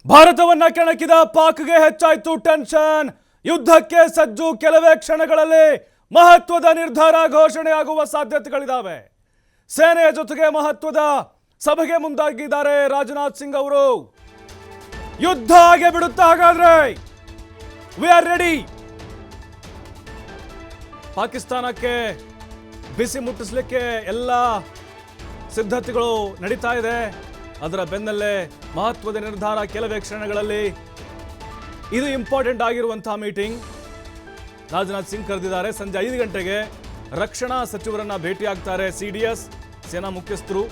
ಭಾರತವನ್ನ ಕೆಣಕಿದ ಪಾಕ್ಗೆ ಹೆಚ್ಚಾಯಿತು ಟೆನ್ಷನ್. ಯುದ್ಧಕ್ಕೆ ಸಜ್ಜು. ಕೆಲವೇ ಕ್ಷಣಗಳಲ್ಲಿ ಮಹತ್ವದ ನಿರ್ಧಾರ ಘೋಷಣೆಯಾಗುವ ಸಾಧ್ಯತೆಗಳಿದ್ದಾವೆ. ಸೇನೆಯ ಜೊತೆಗೆ ಮಹತ್ವದ ಸಭೆಗೆ ಮುಂದಾಗಿದ್ದಾರೆ ರಾಜನಾಥ್ ಸಿಂಗ್ ಅವರು. ಯುದ್ಧ ಆಗಿ ಬಿಡುತ್ತಾ ಹಾಗಾದ್ರೆ? We are ready. ಪಾಕಿಸ್ತಾನಕ್ಕೆ ಬಿಸಿ ಮುಟ್ಟಿಸಲಿಕ್ಕೆ ಎಲ್ಲ ಸಿದ್ಧತೆಗಳು ನಡೀತಾ ಇದೆ. ಅದರ ಬೆನ್ನಲ್ಲೇ ಮಹತ್ವದ ನಿರ್ಧಾರ ಕೆಲವೇ ಕ್ಷಣಗಳಲ್ಲಿ. ಇದು ಇಂಪಾರ್ಟೆಂಟ್ ಆಗಿರುವಂತಹ ಮೀಟಿಂಗ್. ರಾಜನಾಥ್ ಸಿಂಗ್ ಕರೆದಿದ್ದಾರೆ. ಸಂಜೆ 5 ಗಂಟೆಗೆ ರಕ್ಷಣಾ ಸಚಿವರನ್ನ ಭೇಟಿಯಾಗ್ತಾರೆ. CDS ಸೇನಾ ಮುಖ್ಯಸ್ಥರು,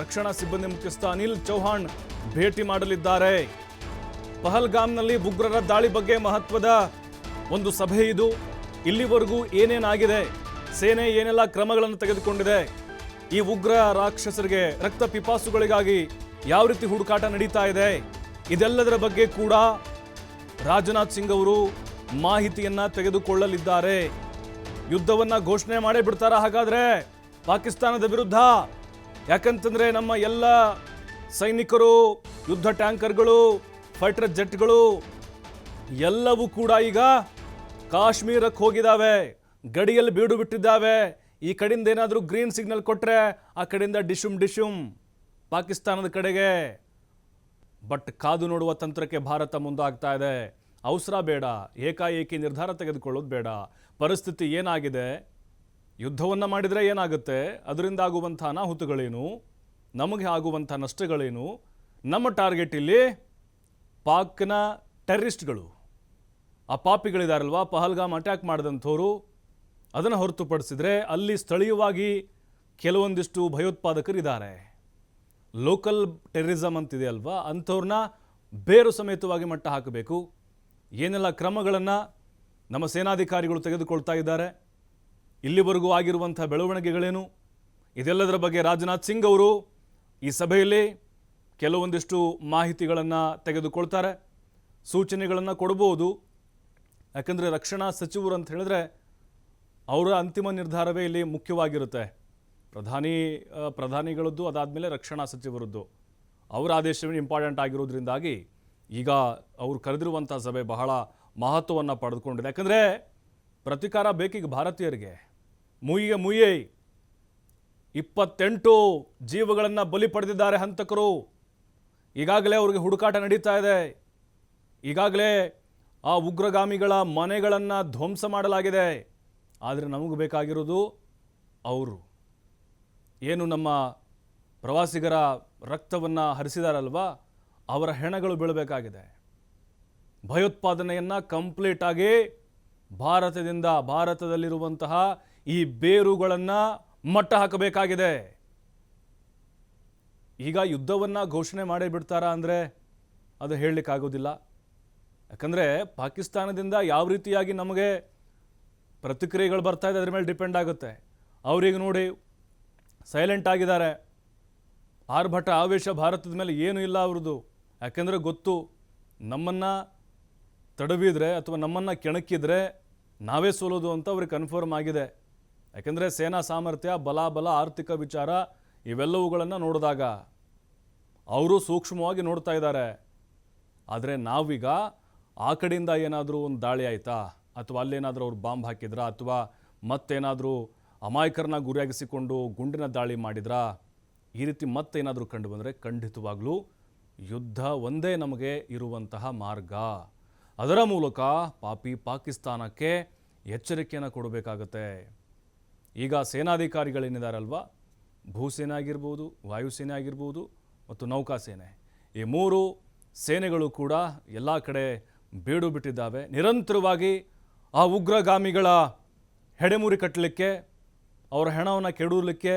ರಕ್ಷಣಾ ಸಿಬ್ಬಂದಿ ಮುಖ್ಯಸ್ಥ ಅನಿಲ್ ಚೌಹಾಣ್ ಭೇಟಿ ಮಾಡಲಿದ್ದಾರೆ. ಪಹಲ್ಗಾಮ್ನಲ್ಲಿ ಉಗ್ರರ ದಾಳಿ ಬಗ್ಗೆ ಮಹತ್ವದ ಒಂದು ಸಭೆ ಇದು. ಇಲ್ಲಿವರೆಗೂ ಏನೇನಾಗಿದೆ, ಸೇನೆ ಏನೆಲ್ಲ ಕ್ರಮಗಳನ್ನು ತೆಗೆದುಕೊಂಡಿದೆ, ಈ ಉಗ್ರ ರಾಕ್ಷಸರಿಗೆ, ರಕ್ತ ಪಿಪಾಸುಗಳಿಗಾಗಿ ಯಾವ ರೀತಿ ಹುಡುಕಾಟ ನಡೀತಾ ಇದೆ, ಇದೆಲ್ಲದರ ಬಗ್ಗೆ ಕೂಡ ರಾಜನಾಥ್ ಸಿಂಗ್ ಅವರು ಮಾಹಿತಿಯನ್ನ ತೆಗೆದುಕೊಳ್ಳಲಿದ್ದಾರೆ. ಯುದ್ಧವನ್ನ ಘೋಷಣೆ ಮಾಡೇ ಬಿಡ್ತಾರ ಹಾಗಾದ್ರೆ ಪಾಕಿಸ್ತಾನದ ವಿರುದ್ಧ? ಯಾಕಂತಂದ್ರೆ ನಮ್ಮ ಎಲ್ಲ ಸೈನಿಕರು, ಯುದ್ಧ ಟ್ಯಾಂಕರ್ಗಳು, ಫೈಟರ್ ಜೆಟ್ಗಳು ಎಲ್ಲವೂ ಕೂಡ ಈಗ ಕಾಶ್ಮೀರಕ್ಕೆ ಹೋಗಿದ್ದಾವೆ, ಗಡಿಯಲ್ಲಿ ಬೀಡು ಬಿಟ್ಟಿದ್ದಾವೆ. ಈ ಕಡೆಯಿಂದ ಏನಾದರೂ ಗ್ರೀನ್ ಸಿಗ್ನಲ್ ಕೊಟ್ಟರೆ ಆ ಕಡೆಯಿಂದ ಡಿಶುಮ್ ಪಾಕಿಸ್ತಾನದ ಕಡೆಗೆ. ಬಟ್ ಕಾದು ನೋಡುವ ತಂತ್ರಕ್ಕೆ ಭಾರತ ಮುಂದಾಗ್ತಾ ಇದೆ. ಅವಸರ ಬೇಡ, ಏಕಾಏಕಿ ನಿರ್ಧಾರ ತೆಗೆದುಕೊಳ್ಳೋದು ಬೇಡ. ಪರಿಸ್ಥಿತಿ ಏನಾಗಿದೆ, ಯುದ್ಧವನ್ನು ಮಾಡಿದರೆ ಏನಾಗುತ್ತೆ, ಅದರಿಂದ ಆಗುವಂಥ ಅನಾಹುತಗಳೇನು, ನಮಗೆ ಆಗುವಂಥ ನಷ್ಟಗಳೇನು, ನಮ್ಮ ಟಾರ್ಗೆಟ್ ಇಲ್ಲಿ ಪಾಕ್ನ ಟೆರರಿಸ್ಟ್ಗಳು, ಆ ಪಾಪಿಗಳಿದಾರಲ್ವಾ ಪಹಲ್ಗಾಮ್ ಅಟ್ಯಾಕ್ ಮಾಡಿದಂಥವ್ರು, ಅದನ್ನು ಹೊರತುಪಡಿಸಿದರೆ ಅಲ್ಲಿ ಸ್ಥಳೀಯವಾಗಿ ಕೆಲವೊಂದಿಷ್ಟು ಭಯೋತ್ಪಾದಕರಿದ್ದಾರೆ. ಲೋಕಲ್ ಟೆರರಿಸಮ್ ಅಂತಿದೆ ಅಲ್ವಾ, ಅಂಥವ್ರನ್ನ ಬೇರು ಸಮೇತವಾಗಿ ಮಟ್ಟ ಹಾಕಬೇಕು. ಏನೆಲ್ಲ ಕ್ರಮಗಳನ್ನು ನಮ್ಮ ಸೇನಾಧಿಕಾರಿಗಳು ತೆಗೆದುಕೊಳ್ತಾ ಇದ್ದಾರೆ, ಇಲ್ಲಿವರೆಗೂ ಆಗಿರುವಂಥ ಬೆಳವಣಿಗೆಗಳೇನು, ಇದೆಲ್ಲದರ ಬಗ್ಗೆ ರಾಜನಾಥ್ ಸಿಂಗ್ ಅವರು ಈ ಸಭೆಯಲ್ಲಿ ಕೆಲವೊಂದಿಷ್ಟು ಮಾಹಿತಿಗಳನ್ನು ತೆಗೆದುಕೊಳ್ತಾರೆ, ಸೂಚನೆಗಳನ್ನು ಕೊಡ್ಬೋದು. ಯಾಕಂದರೆ ರಕ್ಷಣಾ ಸಚಿವರು ಅಂತ ಹೇಳಿದ್ರೆ ಅವರ ಅಂತಿಮ ನಿರ್ಧಾರವೇ ಇಲ್ಲಿ ಮುಖ್ಯವಾಗಿರುತ್ತೆ. ಪ್ರಧಾನಿಗಳದ್ದು, ಅದಾದಮೇಲೆ ರಕ್ಷಣಾ ಸಚಿವರದ್ದು, ಅವರ ಆದೇಶವೇ ಇಂಪಾರ್ಟೆಂಟ್ ಆಗಿರೋದ್ರಿಂದಾಗಿ ಈಗ ಅವರು ಕರೆದಿರುವಂಥ ಸಭೆ ಬಹಳ ಮಹತ್ವವನ್ನು ಪಡೆದುಕೊಂಡಿದೆ. ಯಾಕಂದರೆ ಪ್ರತಿಕಾರ ಬೇಕೀಗ ಭಾರತೀಯರಿಗೆ. ಮುಯ್ಯೆ 28 ಜೀವಗಳನ್ನು ಬಲಿ ಪಡೆದಿದ್ದಾರೆ ಹಂತಕರು. ಈಗಾಗಲೇ ಅವ್ರಿಗೆ ಹುಡುಕಾಟ ನಡೀತಾ ಇದೆ. ಈಗಾಗಲೇ ಆ ಉಗ್ರಗಾಮಿಗಳ ಮನೆಗಳನ್ನು ಧ್ವಂಸ ಮಾಡಲಾಗಿದೆ. ಆದರೆ ನಮಗೆ ಬೇಕಾಗಿರೋದು ಅವರು ಏನು ನಮ್ಮ ಪ್ರವಾಸಿಗರ ರಕ್ತವನ್ನು ಹರಿಸಿದಾರಲ್ವಾ, ಅವರ ಹೆಣಗಳು ಬೀಳಬೇಕಾಗಿದೆ. ಭಯೋತ್ಪಾದನೆಯನ್ನು ಕಂಪ್ಲೀಟಾಗಿ ಭಾರತದಲ್ಲಿರುವಂತಹ ಈ ಬೇರುಗಳನ್ನು ಮಟ್ಟ ಹಾಕಬೇಕಾಗಿದೆ. ಈಗ ಯುದ್ಧವನ್ನು ಘೋಷಣೆ ಮಾಡೇ ಬಿಡ್ತಾರಾ ಅಂದರೆ ಅದು ಹೇಳಲಿಕ್ಕಾಗೋದಿಲ್ಲ. ಯಾಕಂದರೆ ಪಾಕಿಸ್ತಾನದಿಂದ ಯಾವ ರೀತಿಯಾಗಿ ನಮಗೆ ಪ್ರತಿಕ್ರಿಯೆಗಳು ಬರ್ತಾ ಇದೆ, ಅದ್ರ ಮೇಲೆ ಡಿಪೆಂಡ್ ಆಗುತ್ತೆ. ಅವರಿಗೆ ನೋಡಿ ಸೈಲೆಂಟ್ ಆಗಿದ್ದಾರೆ. ಆರ್ಭಟ ಆವೇಶ ಭಾರತದ ಮೇಲೆ ಏನೂ ಇಲ್ಲ ಅವ್ರದ್ದು. ಯಾಕೆಂದರೆ ಗೊತ್ತು, ನಮ್ಮನ್ನು ತಡವಿದ್ರೆ ಅಥವಾ ನಮ್ಮನ್ನು ಕೆಣಕಿದ್ರೆ ನಾವೇ ಸೋಲೋದು ಅಂತ ಅವ್ರಿಗೆ ಕನ್ಫರ್ಮ್ ಆಗಿದೆ. ಯಾಕೆಂದರೆ ಸೇನಾ ಸಾಮರ್ಥ್ಯ, ಬಲ, ಆರ್ಥಿಕ ವಿಚಾರ ಇವೆಲ್ಲವುಗಳನ್ನು ನೋಡಿದಾಗ ಅವರು ಸೂಕ್ಷ್ಮವಾಗಿ ನೋಡ್ತಾ ಇದ್ದಾರೆ. ಆದರೆ ನಾವೀಗ ಆ ಕಡೆಯಿಂದ ಏನಾದರೂ ಒಂದು ದಾಳಿ ಆಯಿತಾ, ಅಥವಾ ಅಲ್ಲೇನಾದರೂ ಅವ್ರು ಬಾಂಬ್ ಹಾಕಿದ್ರಾ, ಅಥವಾ ಮತ್ತೇನಾದರೂ ಅಮಾಯಕರನ್ನ ಗುರಿಯಾಗಿಸಿಕೊಂಡು ಗುಂಡಿನ ದಾಳಿ ಮಾಡಿದ್ರಾ, ಈ ರೀತಿ ಮತ್ತೇನಾದರೂ ಕಂಡು ಬಂದರೆ ಖಂಡಿತವಾಗ್ಲೂ ಯುದ್ಧ ಒಂದೇ ನಮಗೆ ಇರುವಂತಹ ಮಾರ್ಗ. ಅದರ ಮೂಲಕ ಪಾಕಿಸ್ತಾನಕ್ಕೆ ಎಚ್ಚರಿಕೆಯನ್ನು ಕೊಡಬೇಕಾಗತ್ತೆ. ಈಗ ಸೇನಾಧಿಕಾರಿಗಳೇನಿದಾರಲ್ವ, ಭೂಸೇನೆ ಆಗಿರ್ಬೋದು, ವಾಯುಸೇನೆ ಆಗಿರ್ಬೋದು ಮತ್ತು ನೌಕಾಸೇನೆ, ಈ 3 ಸೇನೆಗಳು ಕೂಡ ಎಲ್ಲ ಕಡೆ ಬೀಡು ಬಿಟ್ಟಿದ್ದಾವೆ. ನಿರಂತರವಾಗಿ ಆ ಉಗ್ರಗಾಮಿಗಳ ಹೆಡೆಮುರಿ ಕಟ್ಟಲಿಕ್ಕೆ, ಅವರ ಹೆಣವನ್ನು ಕೆಡವಲಿಕ್ಕೆ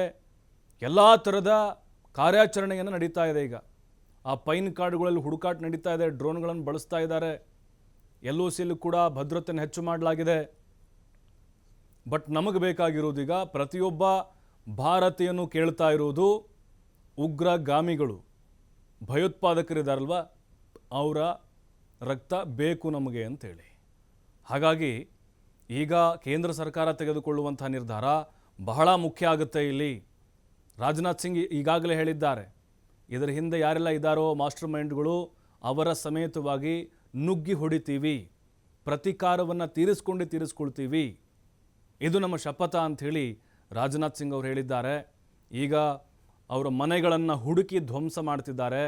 ಎಲ್ಲ ಥರದ ಕಾರ್ಯಾಚರಣೆಯನ್ನು ನಡೀತಾ ಇದೆ. ಈಗ ಆ ಪೈನ್ ಕಾಡುಗಳಲ್ಲಿ ಹುಡುಕಾಟ ನಡೀತಾ ಇದೆ, ಡ್ರೋನ್ಗಳನ್ನು ಬಳಸ್ತಾ ಇದ್ದಾರೆ. LOCಯಲ್ಲೂ ಕೂಡ ಭದ್ರತೆಯನ್ನು ಹೆಚ್ಚು ಮಾಡಲಾಗಿದೆ. ಬಟ್ ನಮಗೆ ಬೇಕಾಗಿರೋದೀಗ ಪ್ರತಿಯೊಬ್ಬ ಭಾರತೀಯನು ಕೇಳ್ತಾ ಇರೋದು, ಉಗ್ರಗಾಮಿಗಳು, ಭಯೋತ್ಪಾದಕರಿದ್ದಾರಲ್ವ, ಅವರ ರಕ್ತ ಬೇಕು ನಮಗೆ ಅಂತೇಳಿ. ಹಾಗಾಗಿ ಈಗ ಕೇಂದ್ರ ಸರ್ಕಾರ ತೆಗೆದುಕೊಳ್ಳುವಂಥ ನಿರ್ಧಾರ ಬಹಳ ಮುಖ್ಯ ಆಗುತ್ತೆ. ಇಲ್ಲಿ ರಾಜನಾಥ್ ಸಿಂಗ್ ಈಗಾಗಲೇ ಹೇಳಿದ್ದಾರೆ, ಇದರ ಹಿಂದೆ ಯಾರೆಲ್ಲ ಇದ್ದಾರೋ ಮಾಸ್ಟರ್ ಮೈಂಡ್ಗಳು ಅವರ ಸಮೇತವಾಗಿ ನುಗ್ಗಿ ಹೊಡಿತೀವಿ, ಪ್ರತೀಕಾರವನ್ನು ತೀರಿಸ್ಕೊಳ್ತೀವಿ, ಇದು ನಮ್ಮ ಶಪಥ ಅಂಥೇಳಿ ರಾಜನಾಥ್ ಸಿಂಗ್ ಅವರು ಹೇಳಿದ್ದಾರೆ. ಈಗ ಅವರ ಮನೆಗಳನ್ನು ಹುಡುಕಿ ಧ್ವಂಸ ಮಾಡ್ತಿದ್ದಾರೆ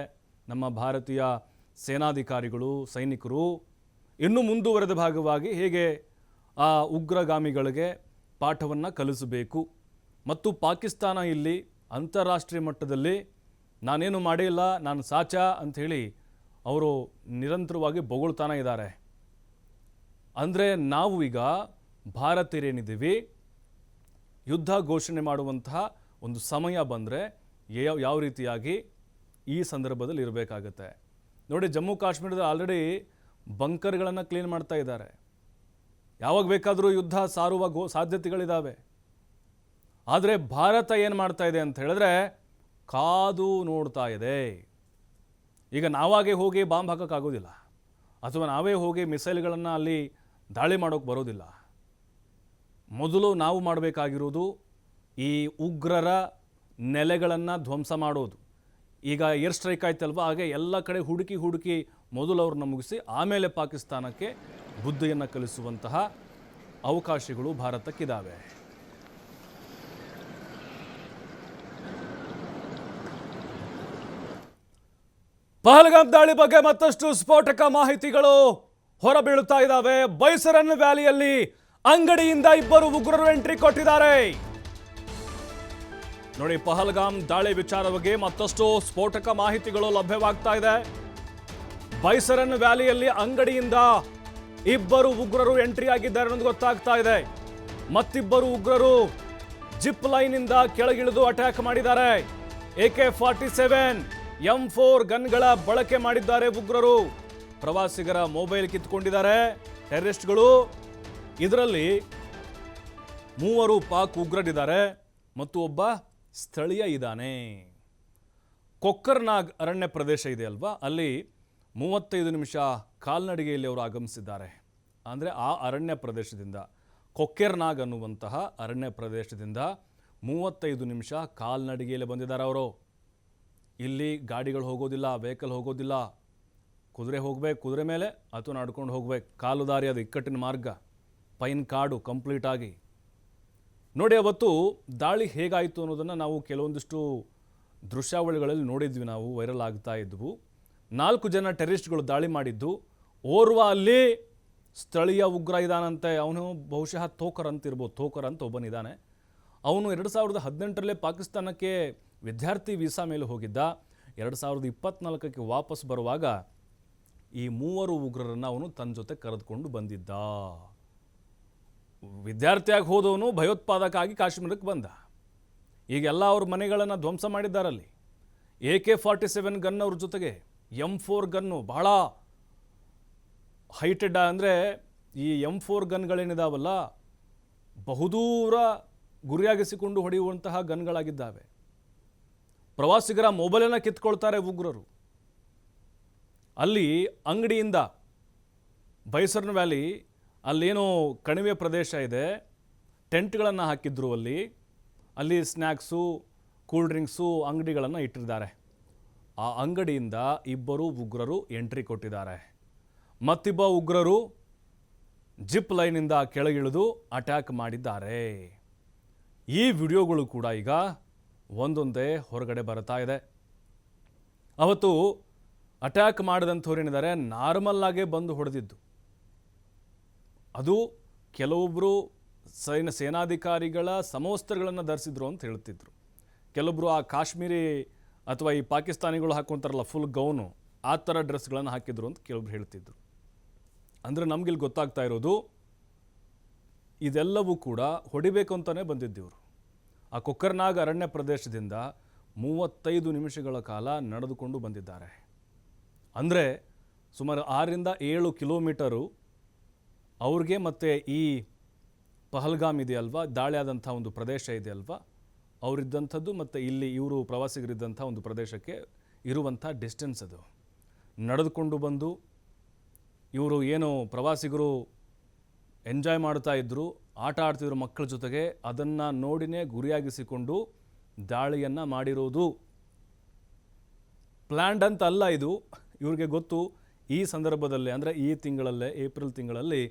ನಮ್ಮ ಭಾರತೀಯ ಸೇನಾಧಿಕಾರಿಗಳು, ಸೈನಿಕರು. ಇನ್ನು ಮುಂದುವರೆದ ಭಾಗವಾಗಿ ಹೇಗೆ ಆ ಉಗ್ರಗಾಮಿಗಳಿಗೆ ಪಾಠವನ್ನು ಕಲಿಸಬೇಕು ಮತ್ತು ಪಾಕಿಸ್ತಾನ ಇಲ್ಲಿ ಅಂತಾರಾಷ್ಟ್ರೀಯ ಮಟ್ಟದಲ್ಲಿ ನಾನೇನು ಮಾಡಿಲ್ಲ, ನಾನು ಸಾಚ ಅಂಥೇಳಿ ಅವರು ನಿರಂತರವಾಗಿ ಬೊಗಳ್ತಾನೆ ಇದ್ದಾರೆ. ಅಂದರೆ ನಾವು ಈಗ ಭಾರತೀಯರೇನಿದ್ದೀವಿ, ಯುದ್ಧ ಘೋಷಣೆ ಮಾಡುವಂತಹ ಒಂದು ಸಮಯ ಬಂದರೆ ಯಾವ ರೀತಿಯಾಗಿ ಈ ಸಂದರ್ಭದಲ್ಲಿ ಇರಬೇಕಾಗತ್ತೆ ನೋಡಿ. ಜಮ್ಮು ಕಾಶ್ಮೀರದಲ್ಲಿ ಆಲ್ರೆಡಿ ಬಂಕರ್ಗಳನ್ನು ಕ್ಲೀನ್ ಮಾಡ್ತಾ ಇದ್ದಾರೆ. ಯಾವಾಗ ಬೇಕಾದರೂ ಯುದ್ಧ ಸಾರುವ ಸಾಧ್ಯತೆಗಳಿದ್ದಾವೆ. ಆದರೆ ಭಾರತ ಏನು ಮಾಡ್ತಾ ಇದೆ ಅಂತ ಹೇಳಿದ್ರೆ ಕಾದು ನೋಡ್ತಾ ಇದೆ. ಈಗ ನಾವಾಗೆ ಹೋಗಿ ಬಾಂಬ್ ಹಾಕೋಕ್ಕಾಗೋದಿಲ್ಲ, ಅಥವಾ ನಾವೇ ಹೋಗಿ ಮಿಸೈಲ್ಗಳನ್ನು ಅಲ್ಲಿ ದಾಳಿ ಮಾಡೋಕ್ಕೆ ಬರೋದಿಲ್ಲ. ಮೊದಲು ನಾವು ಮಾಡಬೇಕಾಗಿರೋದು ಈ ಉಗ್ರರ ನೆಲೆಗಳನ್ನು ಧ್ವಂಸ ಮಾಡೋದು. ಈಗ ಏರ್ ಸ್ಟ್ರೈಕ್ ಆಯ್ತಲ್ವ, ಹಾಗೆ ಎಲ್ಲ ಕಡೆ ಹುಡುಕಿ ಮೊದಲು ಅವ್ರನ್ನ ಮುಗಿಸಿ ಆಮೇಲೆ ಪಾಕಿಸ್ತಾನಕ್ಕೆ ಬುದ್ಧಿಯನ್ನು ಕಲಿಸುವಂತಹ ಅವಕಾಶಗಳು ಭಾರತಕ್ಕಿದ್ದಾವೆ. ಪಹಲ್ಗಾಮ್ ದಾಳಿ ಬಗ್ಗೆ ಮತ್ತಷ್ಟು ಸ್ಫೋಟಕ ಮಾಹಿತಿಗಳು ಹೊರಬೀಳುತ್ತಾ ಇದ್ದಾವೆ. ಬೈಸರನ್ ವ್ಯಾಲಿಯಲ್ಲಿ ಅಂಗಡಿಯಿಂದ ಇಬ್ಬರು ಉಗ್ರರು ಎಂಟ್ರಿ ಕೊಟ್ಟಿದ್ದಾರೆ ನೋಡಿ. ಪಹಲ್ಗಾಮ್ ದಾಳಿ ವಿಚಾರವಾಗಿ ಮತ್ತಷ್ಟು ಸ್ಫೋಟಕ ಮಾಹಿತಿಗಳು ಲಭ್ಯವಾಗ್ತಾ ಇದೆ. ಬೈಸರನ್ ವ್ಯಾಲಿಯಲ್ಲಿ ಅಂಗಡಿಯಿಂದ ಇಬ್ಬರು ಉಗ್ರರು ಎಂಟ್ರಿ ಆಗಿದ್ದಾರೆ ಅನ್ನೋದು ಗೊತ್ತಾಗ್ತಾ ಇದೆ. ಮತ್ತಿಬ್ಬರು ಉಗ್ರರು ಜಿಪ್ ಲೈನ್ ಇಂದ ಕೆಳಗಿಳಿದು ಅಟ್ಯಾಕ್ ಮಾಡಿದ್ದಾರೆ. AK-47 M4 ಗನ್ಗಳ ಬಳಕೆ ಮಾಡಿದ್ದಾರೆ ಉಗ್ರರು. ಪ್ರವಾಸಿಗರ ಮೊಬೈಲ್ ಕಿತ್ಕೊಂಡಿದ್ದಾರೆ ಟೆರರಿಸ್ಟ್ಗಳು. ಇದರಲ್ಲಿ 3 ಪಾಕ್ ಉಗ್ರರಿದ್ದಾರೆ ಮತ್ತು ಒಬ್ಬ ಸ್ಥಳೀಯ ಇದ್ದಾನೆ. ಕೊಕ್ಕರ್ನಾಗ್ ಅರಣ್ಯ ಪ್ರದೇಶ ಇದೆ ಅಲ್ವಾ, ಅಲ್ಲಿ 35 ನಿಮಿಷ ಕಾಲ್ನಡಿಗೆಯಲ್ಲಿ ಅವರು ಆಗಮಿಸಿದ್ದಾರೆ. ಅಂದರೆ ಆ ಅರಣ್ಯ ಪ್ರದೇಶದಿಂದ, ಕೊಕ್ಕೆರ್ನಾಗ್ ಅನ್ನುವಂತಹ ಅರಣ್ಯ ಪ್ರದೇಶದಿಂದ 35 ನಿಮಿಷ ಕಾಲ್ನಡಿಗೆಯಲ್ಲಿ ಬಂದಿದ್ದಾರೆ ಅವರು. ಇಲ್ಲಿ ಗಾಡಿಗಳು ಹೋಗೋದಿಲ್ಲ, ವೆಹಿಕಲ್ ಹೋಗೋದಿಲ್ಲ, ಕುದುರೆ ಹೋಗ್ಬೇಕು, ಕುದುರೆ ಮೇಲೆ ಅಥವಾ ನಡ್ಕೊಂಡು ಹೋಗ್ಬೇಕು. ಕಾಲು ದಾರಿ, ಅದು ಇಕ್ಕಟ್ಟಿನ ಮಾರ್ಗ, ಪೈನ್ ಕಾಡು ಕಂಪ್ಲೀಟ್ ಆಗಿ ನೋಡಿ. ಅವತ್ತು ದಾಳಿ ಹೇಗಾಯಿತು ಅನ್ನೋದನ್ನು ನಾವು ಕೆಲವೊಂದಿಷ್ಟು ದೃಶ್ಯಾವಳಿಗಳಲ್ಲಿ ನೋಡಿದ್ವಿ, ನಾವು ವೈರಲ್ ಆಗ್ತಾ ಇದ್ವು. 4 ಜನ ಟೆರರಿಸ್ಟ್ಗಳು ದಾಳಿ ಮಾಡಿದ್ದು. ಓರ್ವ ಅಲ್ಲಿ ಸ್ಥಳೀಯ ಉಗ್ರ ಇದ್ದಾನಂತೆ, ಅವನು ಬಹುಶಃ ಥೋಕರ್ ಅಂತಿರ್ಬೋದು, ಥೋಕರ್ ಅಂತ ಒಬ್ಬನಿದ್ದಾನೆ. ಅವನು 2018ರಲ್ಲೇ ಪಾಕಿಸ್ತಾನಕ್ಕೆ ವಿದ್ಯಾರ್ಥಿ ವೀಸಾ ಮೇಲೆ ಹೋಗಿದ್ದ. 2024ಕ್ಕೆ ವಾಪಸ್ ಬರುವಾಗ ಈ 3 ಉಗ್ರರನ್ನು ಅವನು ತನ್ನ ಜೊತೆ ಕರೆದುಕೊಂಡು ಬಂದಿದ್ದ. ವಿದ್ಯಾರ್ಥಿಯಾಗಿ ಹೋದವನು ಭಯೋತ್ಪಾದಕ ಕಾಶ್ಮೀರಕ್ಕೆ ಬಂದ. ಈಗೆಲ್ಲ ಅವ್ರ ಮನೆಗಳನ್ನು ಧ್ವಂಸ ಮಾಡಿದ್ದಾರಲ್ಲಿ. AK-47 ಗನ್ ಅವ್ರ ಜೊತೆಗೆ M4 ಗನ್ನು, ಬಹಳ ಹೈಟೆಡ್. ಅಂದರೆ ಈ M4 ಗನ್ಗಳೇನಿದಾವಲ್ಲ, ಬಹುದೂರ ಗುರಿಯಾಗಿಸಿಕೊಂಡು ಹೊಡೆಯುವಂತಹ ಗನ್ಗಳಾಗಿದ್ದಾವೆ. ಪ್ರವಾಸಿಗರ ಮೊಬೈಲನ್ನು ಕಿತ್ಕೊಳ್ತಾರೆ ಉಗ್ರರು. ಅಲ್ಲಿ ಅಂಗಡಿಯಿಂದ ಬೈಸರ್ನ್ ವ್ಯಾಲಿ ಅಲ್ಲೇನೋ ಕಣಿವೆ ಪ್ರದೇಶ ಇದೆ, ಟೆಂಟ್ಗಳನ್ನು ಹಾಕಿದ್ರು. ಅಲ್ಲಿ ಸ್ನ್ಯಾಕ್ಸು, ಕೂಲ್ ಡ್ರಿಂಕ್ಸು ಅಂಗಡಿಗಳನ್ನು ಇಟ್ಟಿದ್ದಾರೆ. ಆ ಅಂಗಡಿಯಿಂದ ಇಬ್ಬರು ಉಗ್ರರು ಎಂಟ್ರಿ ಕೊಟ್ಟಿದ್ದಾರೆ. ಮತ್ತಿಬ್ಬ ಉಗ್ರರು ಜಿಪ್ ಲೈನಿಂದ ಕೆಳಗಿಳಿದು ಅಟ್ಯಾಕ್ ಮಾಡಿದ್ದಾರೆ. ಈ ವಿಡಿಯೋಗಳು ಕೂಡ ಈಗ ಒಂದೊಂದೇ ಹೊರಗಡೆ ಬರ್ತಾ ಇದೆ. ಅವತ್ತು ಅಟ್ಯಾಕ್ ಮಾಡಿದಂಥವ್ರು ಏನಿದ್ದಾರೆ, ನಾರ್ಮಲ್ ಆಗೇ ಬಂದು ಹೊಡೆದಿದ್ದು. ಅದು ಕೆಲವೊಬ್ಬರು ಸೇನಾಧಿಕಾರಿಗಳ ಸಮವಸ್ತ್ರಗಳನ್ನು ಧರಿಸಿದ್ರು ಅಂತ ಹೇಳ್ತಿದ್ರು. ಕೆಲವೊಬ್ಬರು ಆ ಕಾಶ್ಮೀರಿ ಅಥವಾ ಈ ಪಾಕಿಸ್ತಾನಿಗಳು ಹಾಕ್ಕೊಂತಾರಲ್ಲ ಫುಲ್ ಗೌನು, ಆ ಥರ ಡ್ರೆಸ್ಗಳನ್ನು ಹಾಕಿದ್ರು ಅಂತ ಕೆಲವೊಬ್ರು ಹೇಳ್ತಿದ್ರು. ಅಂದರೆ ನಮಗಿಲ್ಲಿ ಗೊತ್ತಾಗ್ತಾ ಇರೋದು, ಇದೆಲ್ಲವೂ ಕೂಡ ಹೊಡಿಬೇಕು ಅಂತಲೇ ಬಂದಿದ್ದೆವರು. ಆ ಕೊಕ್ಕರ್ನಾಗ್ ಅರಣ್ಯ ಪ್ರದೇಶದಿಂದ 35 ನಿಮಿಷಗಳ ಕಾಲ ನಡೆದುಕೊಂಡು ಬಂದಿದ್ದಾರೆ. ಅಂದರೆ ಸುಮಾರು 6-7 ಕಿಲೋಮೀಟರು ಅವ್ರಿಗೆ ಮತ್ತು ಈ ಪಹಲ್ಗಾಮ್ ಇದೆಯಲ್ವಾ, ದಾಳಿ ಆದಂಥ ಒಂದು ಪ್ರದೇಶ ಇದೆಯಲ್ವಾ, ಅವರಿದ್ದಂಥದ್ದು ಮತ್ತು ಇಲ್ಲಿ ಇವರು ಪ್ರವಾಸಿಗರಿದ್ದಂಥ ಒಂದು ಪ್ರದೇಶಕ್ಕೆ ಇರುವಂಥ ಡಿಸ್ಟೆನ್ಸ್ ಅದು. ನಡೆದುಕೊಂಡು ಬಂದು ಇವರು ಏನು ಪ್ರವಾಸಿಗರು ಎಂಜಾಯ್ ಮಾಡ್ತಾ ಇದ್ದರು, ಆಟ ಆಡ್ತಿದ್ರು ಮಕ್ಕಳ ಜೊತೆಗೆ, ಅದನ್ನು ನೋಡಿನೇ ಗುರಿಯಾಗಿಸಿಕೊಂಡು ದಾಳಿಯನ್ನು ಮಾಡಿರೋದು. ಪ್ಲ್ಯಾಂಡ್ ಅಂತ ಅಲ್ಲ ಇದು, ಇವ್ರಿಗೆ ಗೊತ್ತು ಈ ಸಂದರ್ಭದಲ್ಲೇ ಅಂದರೆ ಈ ತಿಂಗಳಲ್ಲೇ ಏಪ್ರಿಲ್ ತಿಂಗಳಲ್ಲಿ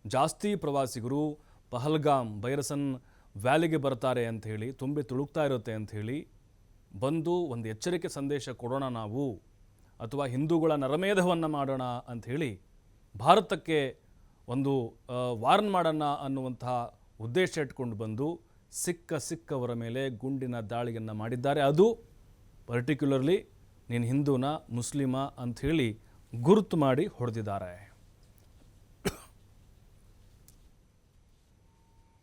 ಜಾಸ್ತಿ ಪ್ರವಾಸಿಗರು ಪಹಲ್ಗಾಮ್ ಬೈರಸನ್ ವ್ಯಾಲಿಗೆ ಬರ್ತಾರೆ ಅಂಥೇಳಿ ತುಂಬಿ ತುಳುಕ್ತಾ ಇರುತ್ತೆ ಅಂಥೇಳಿ ಬಂದು ಒಂದು ಎಚ್ಚರಿಕೆ ಸಂದೇಶ ಕೊಡೋಣ ನಾವು ಅಥವಾ ಹಿಂದೂಗಳ ನರಮೇಧವನ್ನು ಮಾಡೋಣ ಅಂಥೇಳಿ ಭಾರತಕ್ಕೆ ಒಂದು ವಾರ್ನ್ ಮಾಡೋಣ ಅನ್ನುವಂತಹ ಉದ್ದೇಶ ಇಟ್ಕೊಂಡು ಬಂದು ಸಿಕ್ಕವರ ಮೇಲೆ ಗುಂಡಿನ ದಾಳಿಯನ್ನು ಮಾಡಿದ್ದಾರೆ. ಅದು ಪರ್ಟಿಕ್ಯುಲರ್ಲಿ ನೀನು ಹಿಂದೂನಾ ಮುಸ್ಲಿಮಾ ಅಂಥೇಳಿ ಗುರುತು ಮಾಡಿ ಹೊಡೆದಿದ್ದಾರೆ.